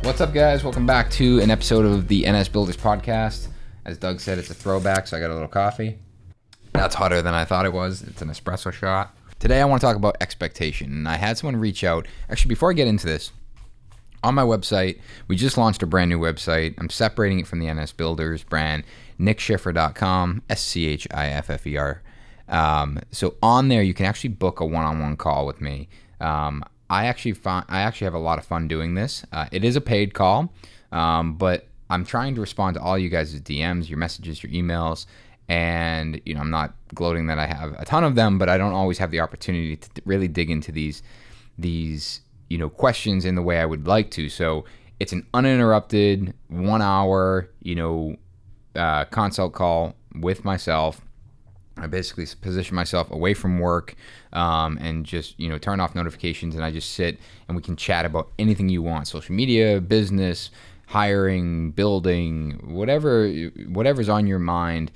What's up, guys? Welcome back to an episode of the NS Builders Podcast. As Doug said, it's a throwback, so I got a little coffee. That's hotter than I thought it was. It's an espresso shot. Today, I want to talk about expectation. And I had someone reach out. Actually, before I get into this, on my website, we just launched a brand new website. I'm separating it from the NS Builders brand, nickschiffer.com, SCHIFFER. So on there, you can actually book a one-on-one call with me. I actually have a lot of fun doing this. It is a paid call, but I'm trying to respond to all you guys' DMs, your messages, your emails, and I'm not gloating that I have a ton of them, but I don't always have the opportunity to really dig into these questions in the way I would like to. So it's an uninterrupted 1 hour consult call with myself. I basically position myself away from work and just, turn off notifications, and I just sit and we can chat about anything you want. Social media, business, hiring, building, whatever's on your mind.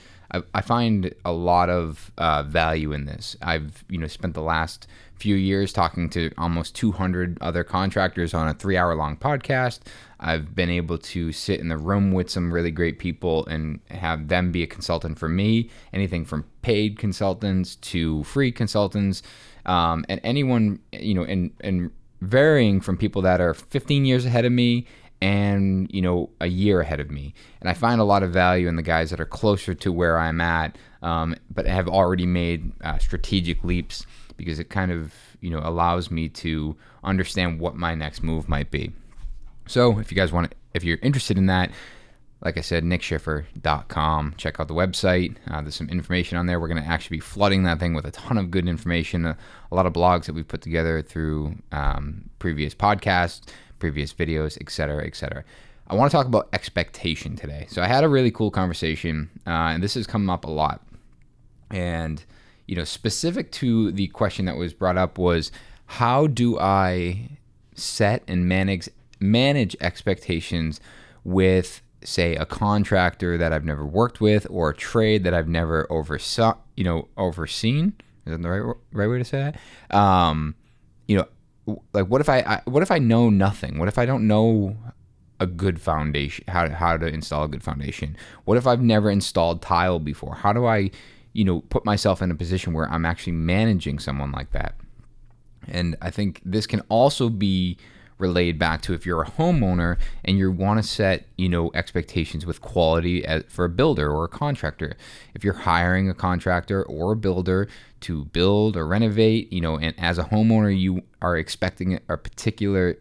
I find a lot of value in this. I've, spent the last few years talking to almost 200 other contractors on a 3-hour long podcast. I've been able to sit in the room with some really great people and have them be a consultant for me, anything from paid consultants to free consultants, and anyone, and varying from people that are 15 years ahead of me and, a year ahead of me. And I find a lot of value in the guys that are closer to where I'm at, but have already made strategic leaps, because it kind of, allows me to understand what my next move might be. So if you're interested in that, like I said, nickschiffer.com, check out the website. There's some information on there. We're going to actually be flooding that thing with a ton of good information, a lot of blogs that we've put together through previous podcasts, previous videos, et cetera, et cetera. I want to talk about expectation today. So I had a really cool conversation, and this has come up a lot. And, specific to the question that was brought up was, how do I set and manage expectations with, say, a contractor that I've never worked with, or a trade that I've never overseen? Is that the right way to say that? Like, what if I know nothing? What if I don't know a good foundation, how to install a good foundation? What if I've never installed tile before? How do I, put myself in a position where I'm actually managing someone like that? And I think this can also be relayed back to if you're a homeowner and you want to set, expectations with quality for a builder or a contractor. If you're hiring a contractor or a builder to build or renovate, and as a homeowner, you are expecting a particular,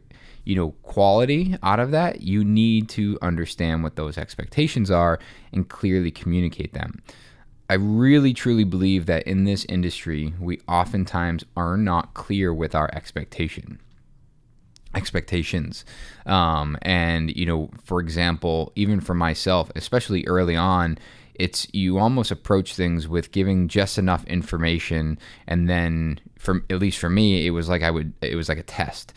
quality out of that, you need to understand what those expectations are and clearly communicate them. I really, truly believe that in this industry, we oftentimes are not clear with our expectations. And, for example, even for myself, especially early on, you almost approach things with giving just enough information. And then at least for me, it was like a test.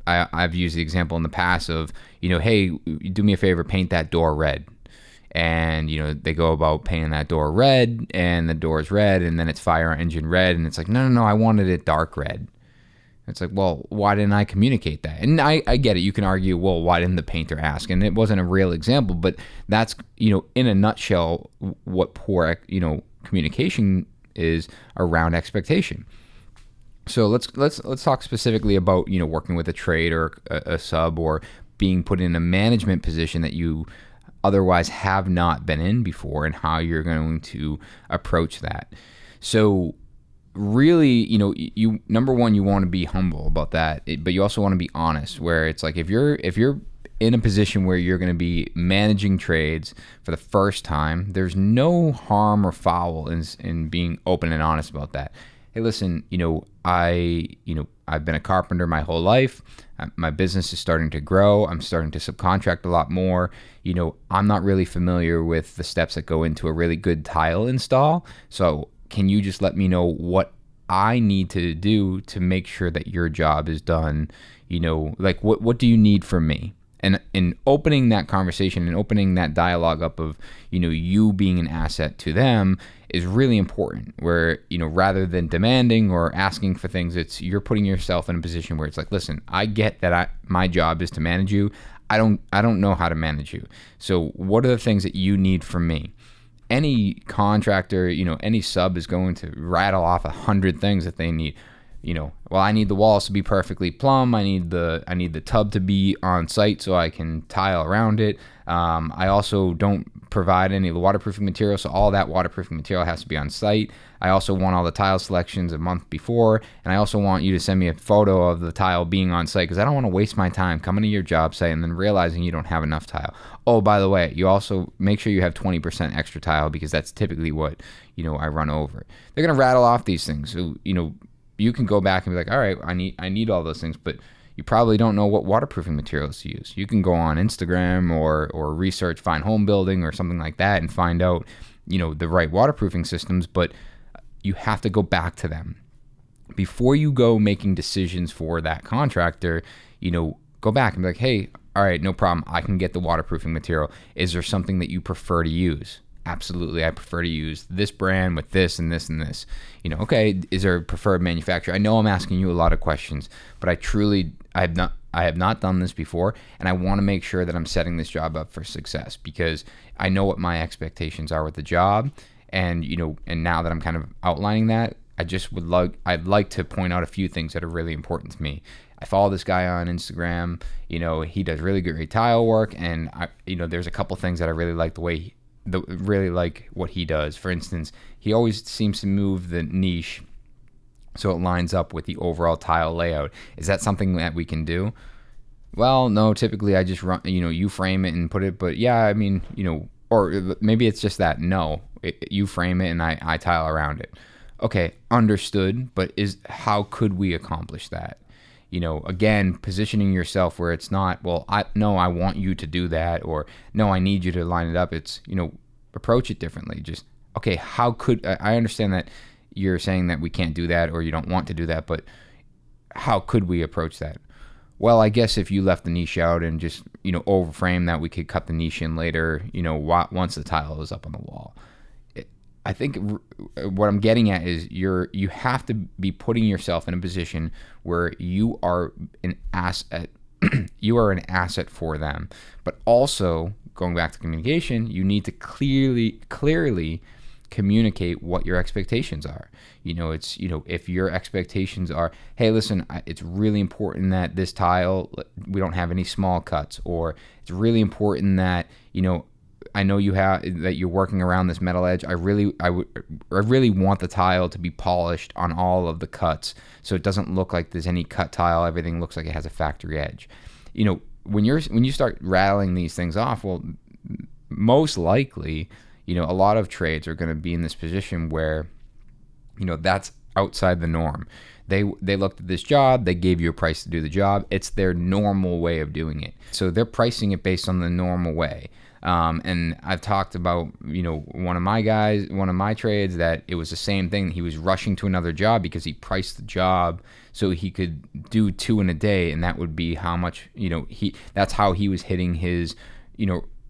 I've used the example in the past of, hey, do me a favor, paint that door red. And, they go about painting that door red, and the door is red, and then it's fire engine red. And it's like, no, I wanted it dark red. It's like, well, why didn't I communicate that? And I get it. You can argue, well, why didn't the painter ask? And it wasn't a real example, but that's, in a nutshell, what poor, communication is around expectation. So let's talk specifically about, working with a trade or a sub, or being put in a management position that you otherwise have not been in before, and how you're going to approach that. So really, you number one, you want to be humble about that, but you also want to be honest, where it's like, if you're in a position where you're going to be managing trades for the first time, there's no harm or foul in being open and honest about that. Hey, listen, I've been a carpenter my whole life. My business is starting to grow. I'm starting to subcontract a lot more. I'm not really familiar with the steps that go into a really good tile install. So can you just let me know what I need to do to make sure that your job is done? What do you need from me? And in opening that conversation and opening that dialogue up of, you being an asset to them is really important, where, rather than demanding or asking for things, it's you're putting yourself in a position where it's like, listen, I get that my job is to manage you. I don't know how to manage you. So what are the things that you need from me? Any contractor, any sub is going to rattle off 100 things that they need. Well, I need the walls to be perfectly plumb. I need the tub to be on site so I can tile around it. I also don't provide any of the waterproofing material, so all that waterproofing material has to be on site. I also want all the tile selections a month before, and I also want you to send me a photo of the tile being on site, because I don't want to waste my time coming to your job site and then realizing you don't have enough tile. Oh, by the way, you also make sure you have 20% extra tile, because that's typically what I run over. They're gonna rattle off these things, so you can go back and be like, all right, I need all those things, but you probably don't know what waterproofing materials to use. You can go on Instagram or research Fine Home Building or something like that and find out, the right waterproofing systems, but you have to go back to them. Before you go making decisions for that contractor, go back and be like, hey, all right, no problem. I can get the waterproofing material. Is there something that you prefer to use? Absolutely, I prefer to use this brand with this and this and this. Okay, is there a preferred manufacturer? I know I'm asking you a lot of questions, but I have not done this before, and I want to make sure that I'm setting this job up for success, because I know what my expectations are with the job, and and now that I'm kind of outlining that, I'd like to point out a few things that are really important to me. I follow this guy on Instagram. He does really great tile work, and there's a couple things that I really like really like what he does. For instance, he always seems to move the niche so it lines up with the overall tile layout. Is that something that we can do? Well, no, typically I just run, you frame it and put it, but yeah, I mean, or maybe it's just that, no, you frame it and I tile around it. Okay, understood, but how could we accomplish that? Again, positioning yourself where it's not, well, I want you to do that, or no, I need you to line it up. It's, approach it differently. Just, okay, I understand that you're saying that we can't do that or you don't want to do that, but how could we approach that? Well, I guess if you left the niche out and just, overframe that, we could cut the niche in later, once the tile is up on the wall. I think what I'm getting at is you have to be putting yourself in a position where you are an asset. You are an asset for them, but also going back to communication, you need to clearly communicate what your expectations are. If your expectations are, hey, listen, it's really important that this tile, we don't have any small cuts, or it's really important that, I know that you're working around this metal edge. I really want the tile to be polished on all of the cuts, so it doesn't look like there's any cut tile. Everything looks like it has a factory edge. When you start rattling these things off, well, most likely, a lot of trades are going to be in this position where, that's outside the norm. They looked at this job, they gave you a price to do the job. It's their normal way of doing it, so they're pricing it based on the normal way. And I've talked about, one of my trades, that it was the same thing. He was rushing to another job because he priced the job so he could do 2 in a day, and that would be how much, that's how he was hitting his,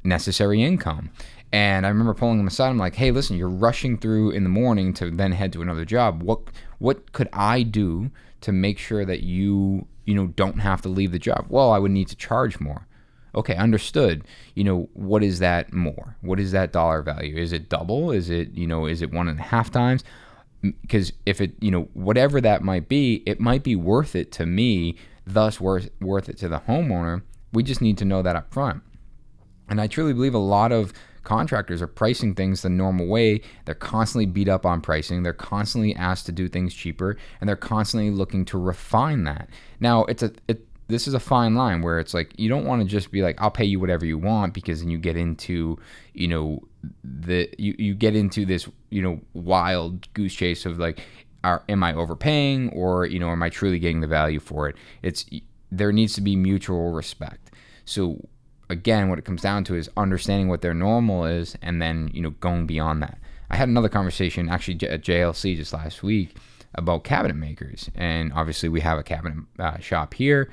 necessary income. And I remember pulling him aside. I'm like, hey, listen, you're rushing through in the morning to then head to another job. What could I do to make sure that you don't have to leave the job? Well, I would need to charge more. Okay, understood. What is that more? What is that dollar value? Is it double? Is it 1.5 times? Because if it, whatever that might be, it might be worth it to me, thus worth it to the homeowner. We just need to know that up front. And I truly believe a lot of contractors are pricing things the normal way. They're constantly beat up on pricing. They're constantly asked to do things cheaper, and they're constantly looking to refine that. Now, this is a fine line where it's like, you don't want to just be like, I'll pay you whatever you want, because then you get into, you get into this, wild goose chase of like, am I overpaying, or, am I truly getting the value for it? There needs to be mutual respect. So again, what it comes down to is understanding what their normal is, and then, going beyond that. I had another conversation actually at JLC just last week about cabinet makers, and obviously we have a cabinet shop here.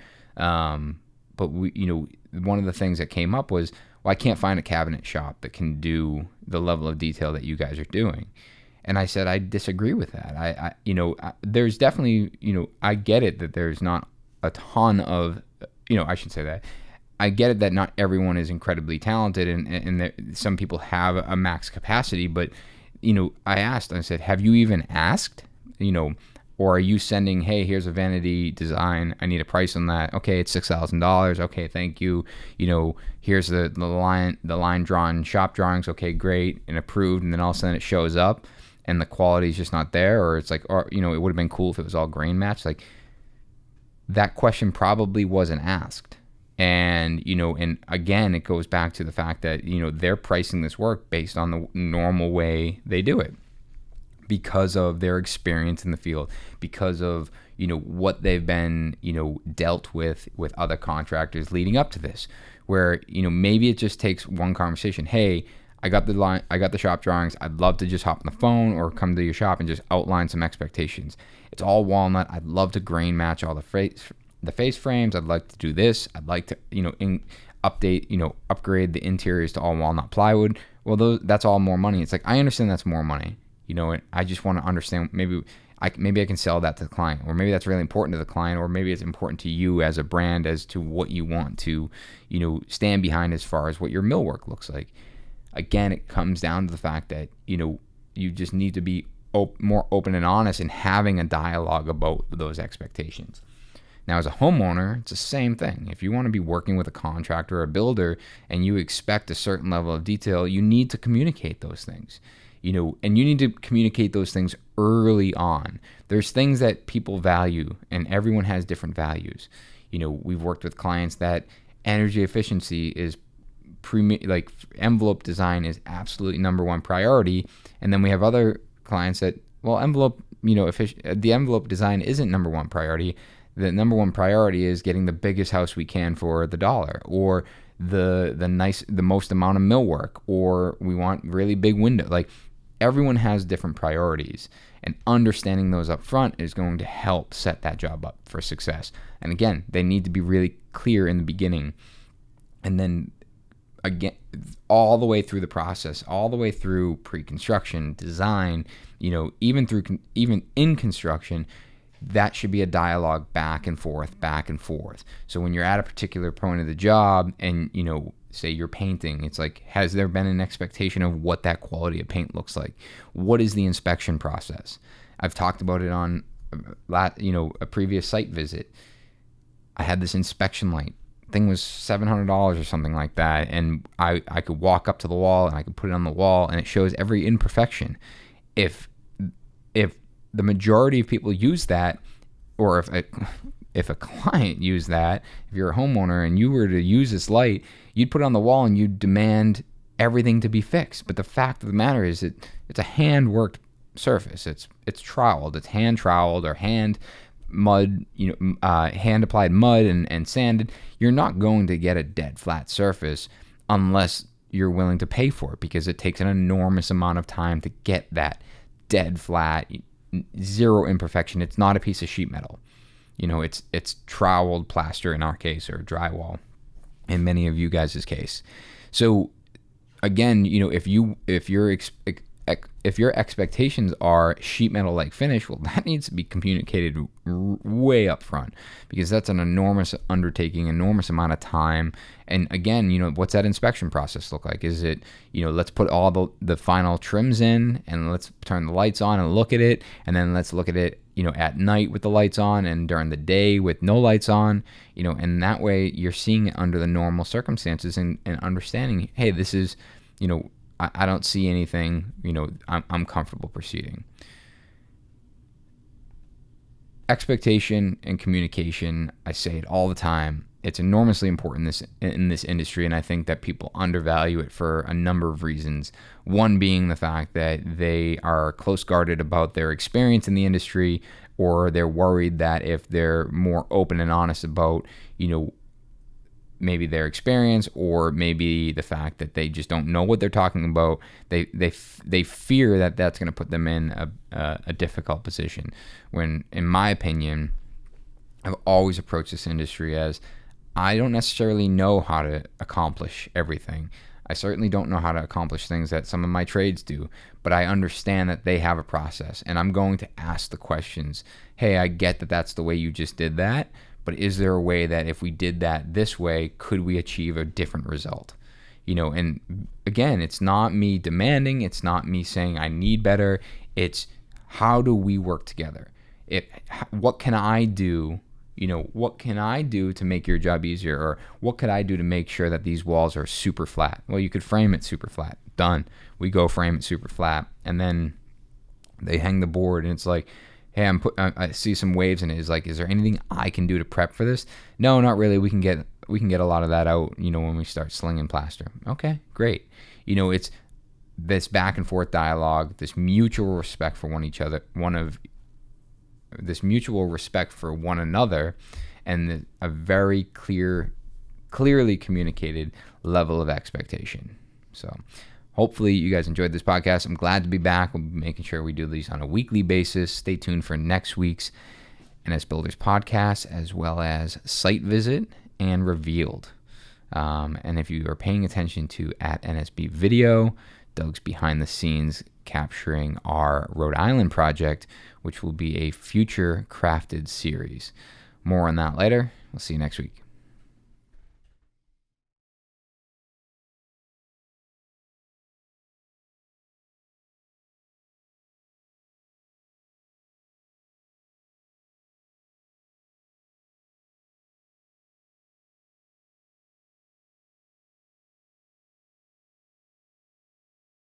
but one of the things that came up was, well, I can't find a cabinet shop that can do the level of detail that you guys are doing. And I said, I disagree with that. There's definitely, I get it that there's not a ton of, I should say that. I get it that not everyone is incredibly talented, and that some people have a max capacity, but, I said, have you even asked, or are you sending, hey, here's a vanity design, I need a price on that. Okay, it's $6,000. Okay, thank you. Here's the line drawn shop drawings. Okay, great, and approved. And then all of a sudden it shows up and the quality is just not there, or it's like, or it would have been cool if it was all grain matched. Like, that question probably wasn't asked. And, and again, it goes back to the fact that, they're pricing this work based on the normal way they do it, because of their experience in the field, because of, what they've been, dealt with other contractors leading up to this, where, maybe it just takes one conversation. Hey, I got the shop drawings. I'd love to just hop on the phone or come to your shop and just outline some expectations. It's all walnut. I'd love to grain match all the face frames. I'd like to do this. I'd like to, upgrade the interiors to all walnut plywood. Well, that's all more money. It's like, I understand that's more money. I just want to understand, maybe I can sell that to the client, or maybe that's really important to the client, or maybe it's important to you as a brand as to what you want to, stand behind as far as what your millwork looks like. Again, it comes down to the fact that, you just need to be more open and honest in having a dialogue about those expectations. Now, as a homeowner, it's the same thing. If you want to be working with a contractor or a builder and you expect a certain level of detail, you need to communicate those things. And you need to communicate those things early on. There's things that people value, and everyone has different values. We've worked with clients that energy efficiency is like envelope design is absolutely number one priority, and then we have other clients that, well, the envelope design isn't number one priority. The number one priority is getting the biggest house we can for the dollar, or the most amount of millwork, or we want really big window. Like, everyone has different priorities, and understanding those up front is going to help set that job up for success. And again, they need to be really clear in the beginning, and then again, all the way through the process, all the way through pre-construction, design, even in construction, that should be a dialogue back and forth. So when you're at a particular point of the job and, say you're painting, it's like, has there been an expectation of what that quality of paint looks like? What is the inspection process? I've talked about it on, a previous site visit. I had this inspection light. Thing was $700 or something like that, and I could walk up to the wall and I could put it on the wall, and it shows every imperfection. If the majority of people use that, or if a client used that, if you're a homeowner and you were to use this light, you'd put it on the wall and you'd demand everything to be fixed. But the fact of the matter is it's a hand-worked surface. It's troweled. It's hand troweled or hand mud, hand applied mud and sanded. You're not going to get a dead flat surface unless you're willing to pay for it, because it takes an enormous amount of time to get that dead flat, zero imperfection. It's not a piece of sheet metal. It's troweled plaster in our case, or drywall in many of you guys' case. So again, if your expectations are sheet metal like finish, well, that needs to be communicated way up front, because that's an enormous undertaking, enormous amount of time. And again, what's that inspection process look like? Is it, let's put all the final trims in and let's turn the lights on and look at it, and then let's look at it, at night with the lights on and during the day with no lights on, and that way you're seeing it under the normal circumstances and understanding, hey, this is, I don't see anything, I'm comfortable proceeding. Expectation and communication, I say it all the time. It's enormously important in this industry, and I think that people undervalue it for a number of reasons. One being the fact that they are close-guarded about their experience in the industry, or they're worried that if they're more open and honest about, maybe their experience, or maybe the fact that they just don't know what they're talking about, they fear that that's going to put them in a difficult position. When, in my opinion, I've always approached this industry as, I don't necessarily know how to accomplish everything. I certainly don't know how to accomplish things that some of my trades do, but I understand that they have a process, and I'm going to ask the questions. Hey, I get that that's the way you just did that, but is there a way that if we did that this way, could we achieve a different result? And again, it's not me demanding, it's not me saying I need better. It's how do we work together? What can I do? What can I do to make your job easier? Or what could I do to make sure that these walls are super flat? Well, you could frame it super flat. Done. We go frame it super flat. And then they hang the board, and it's like, hey, I see some waves, and it's like, is there anything I can do to prep for this? No, not really. We can get a lot of that out, when we start slinging plaster. Okay, great. It's this back and forth dialogue, this mutual respect for this mutual respect for one another, and a very clearly communicated level of expectation. So hopefully you guys enjoyed this podcast. I'm glad to be back. We'll be making sure we do these on a weekly basis. Stay tuned for next week's NS Builders podcast, as well as Site Visit and Revealed. And if you are paying attention to at NSB Video, Doug's behind the scenes capturing our Rhode Island project, which will be a future crafted series. More on that later. We'll see you next week.